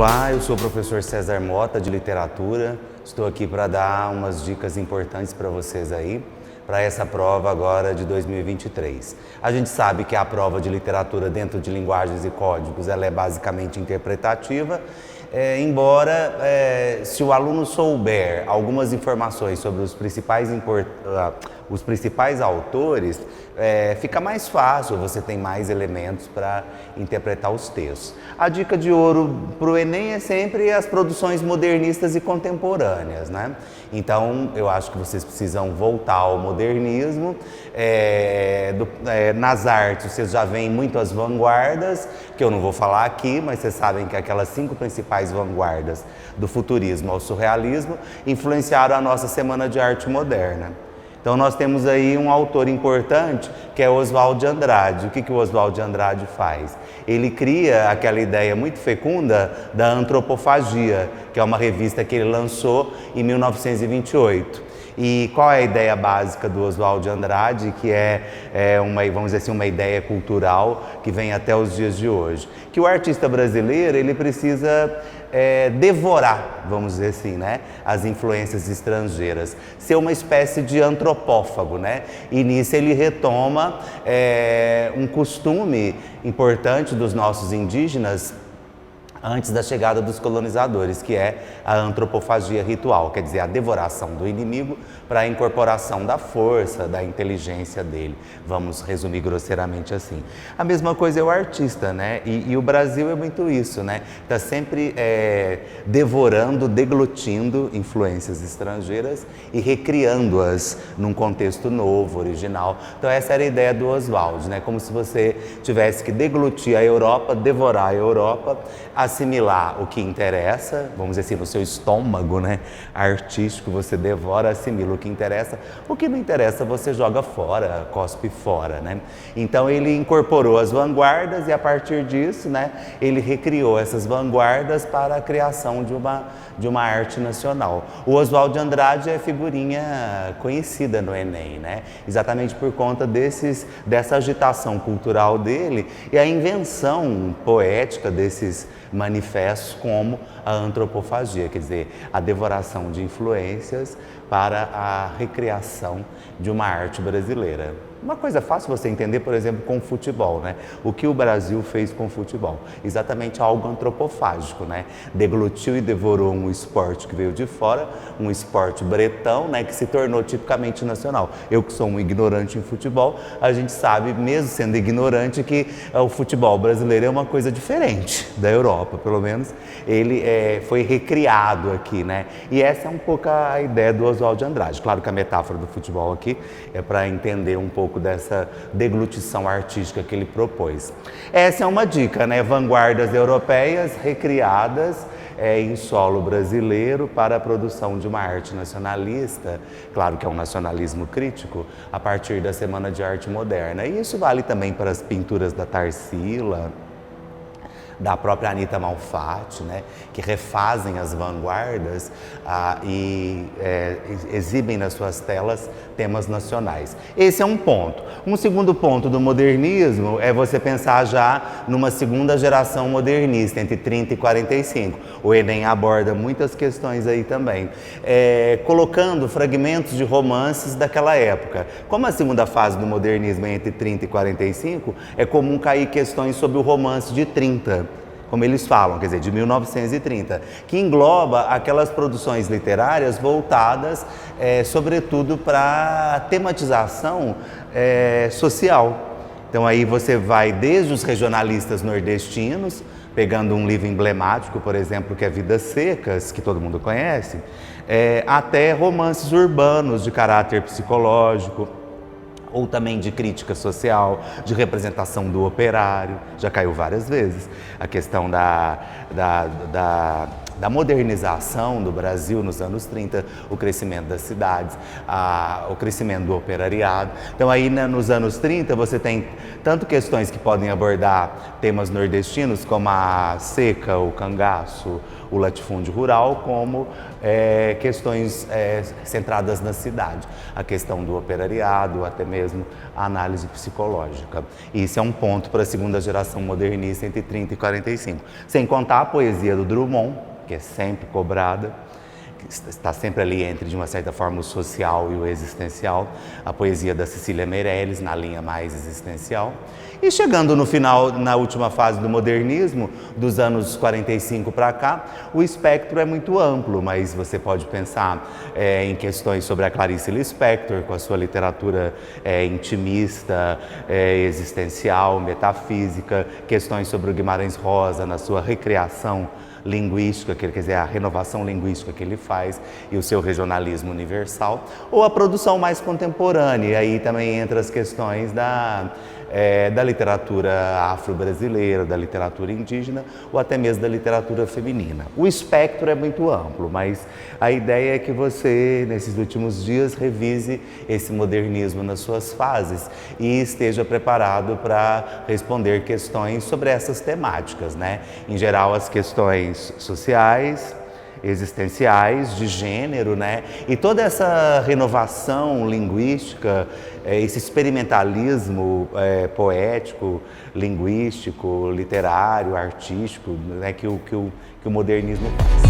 Olá, eu sou o professor César Mota, de literatura. Estou aqui para dar umas dicas importantes para vocês aí, para essa prova agora de 2023. A gente sabe que a prova de literatura dentro de linguagens e códigos, ela é basicamente interpretativa, embora se o aluno souber algumas informações sobre os principais autores, fica mais fácil, você tem mais elementos para interpretar os textos. A dica de ouro para o Enem é sempre as produções modernistas e contemporâneas, né? Então, eu acho que vocês precisam voltar ao modernismo. Nas artes, vocês já veem muito as vanguardas, que eu não vou falar aqui, mas vocês sabem que aquelas 5 principais vanguardas, do futurismo ao surrealismo, influenciaram a nossa Semana de Arte Moderna. Então nós temos aí um autor importante, que é Oswald de Andrade. O que o Oswald de Andrade faz? Ele cria aquela ideia muito fecunda da Antropofagia, que é uma revista que ele lançou em 1928. E qual é a ideia básica do Oswald de Andrade, que vamos dizer assim, uma ideia cultural que vem até os dias de hoje? Que o artista brasileiro, ele precisa devorar, vamos dizer assim, né, as influências estrangeiras, ser uma espécie de antropófago, né? E nisso ele retoma um costume importante dos nossos indígenas antes da chegada dos colonizadores, que é a antropofagia ritual, quer dizer, a devoração do inimigo para a incorporação da força, da inteligência dele. Vamos resumir grosseiramente assim. A mesma coisa é o artista, né? E o Brasil é muito isso, né? Está sempre devorando, deglutindo influências estrangeiras e recriando-as num contexto novo, original. Então essa era a ideia do Oswald, né? Como se você tivesse que deglutir a Europa, devorar a Europa, assimilar o que interessa, vamos dizer assim, no seu estômago, né, artístico, você devora, assimila o que interessa não interessa você joga fora, cospe fora, né? Então ele incorporou as vanguardas e a partir disso, né, ele recriou essas vanguardas para a criação de uma arte nacional. O Oswald de Andrade é figurinha conhecida no Enem, né? Exatamente por conta dessa agitação cultural dele e a invenção poética desses manifestos como a antropofagia, quer dizer, a devoração de influências para a recriação de uma arte brasileira. Uma coisa fácil você entender, por exemplo, com o futebol, né? O que o Brasil fez com o futebol? Exatamente algo antropofágico, né? Deglutiu e devorou um esporte que veio de fora, um esporte bretão, né? Que se tornou tipicamente nacional. Eu que sou um ignorante em futebol, a gente sabe, mesmo sendo ignorante, que o futebol brasileiro é uma coisa diferente da Europa, pelo menos ele foi recriado aqui, né? E essa é um pouco a ideia do Oswald de Andrade. Claro que a metáfora do futebol aqui é para entender um pouco dessa deglutição artística que ele propôs. Essa é uma dica, né? Vanguardas europeias recriadas em solo brasileiro para a produção de uma arte nacionalista, claro que é um nacionalismo crítico, a partir da Semana de Arte Moderna. E isso vale também para as pinturas da Tarsila, da própria Anita Malfatti, né, que refazem as vanguardas e exibem nas suas telas temas nacionais. Esse é um ponto. Um segundo ponto do modernismo é você pensar já numa segunda geração modernista, entre 30 e 45. O Enem aborda muitas questões aí também, colocando fragmentos de romances daquela época. Como a segunda fase do modernismo é entre 30 e 45, é comum cair questões sobre o romance de 30. Como eles falam, quer dizer, de 1930, que engloba aquelas produções literárias voltadas, sobretudo, para a tematização social. Então aí você vai desde os regionalistas nordestinos, pegando um livro emblemático, por exemplo, que é Vidas Secas, que todo mundo conhece, até romances urbanos de caráter psicológico, ou também de crítica social, de representação do operário, já caiu várias vezes, a questão da modernização do Brasil nos anos 30, o crescimento das cidades, o crescimento do operariado. Então aí nos anos 30 você tem tanto questões que podem abordar temas nordestinos como a seca, o cangaço, o latifúndio rural, como questões centradas na cidade, a questão do operariado, até mesmo mesmo a análise psicológica. E isso é um ponto para a segunda geração modernista entre 30 e 45. Sem contar a poesia do Drummond, que é sempre cobrada, está sempre ali entre, de uma certa forma, o social e o existencial, a poesia da Cecília Meirelles, na linha mais existencial. E chegando no final, na última fase do modernismo, dos anos 45 para cá, o espectro é muito amplo, mas você pode pensar em questões sobre a Clarice Lispector, com a sua literatura intimista, existencial, metafísica, questões sobre o Guimarães Rosa, na sua recriação linguística, quer dizer, a renovação linguística que ele faz e o seu regionalismo universal, ou a produção mais contemporânea, e aí também entra as questões da literatura afro-brasileira, da literatura indígena ou até mesmo da literatura feminina. O espectro é muito amplo, mas a ideia é que você, nesses últimos dias, revise esse modernismo nas suas fases e esteja preparado para responder questões sobre essas temáticas, né? Em geral, as questões sociais, existenciais, de gênero, né? E toda essa renovação linguística, esse experimentalismo poético, linguístico, literário, artístico, né? que o modernismo faz.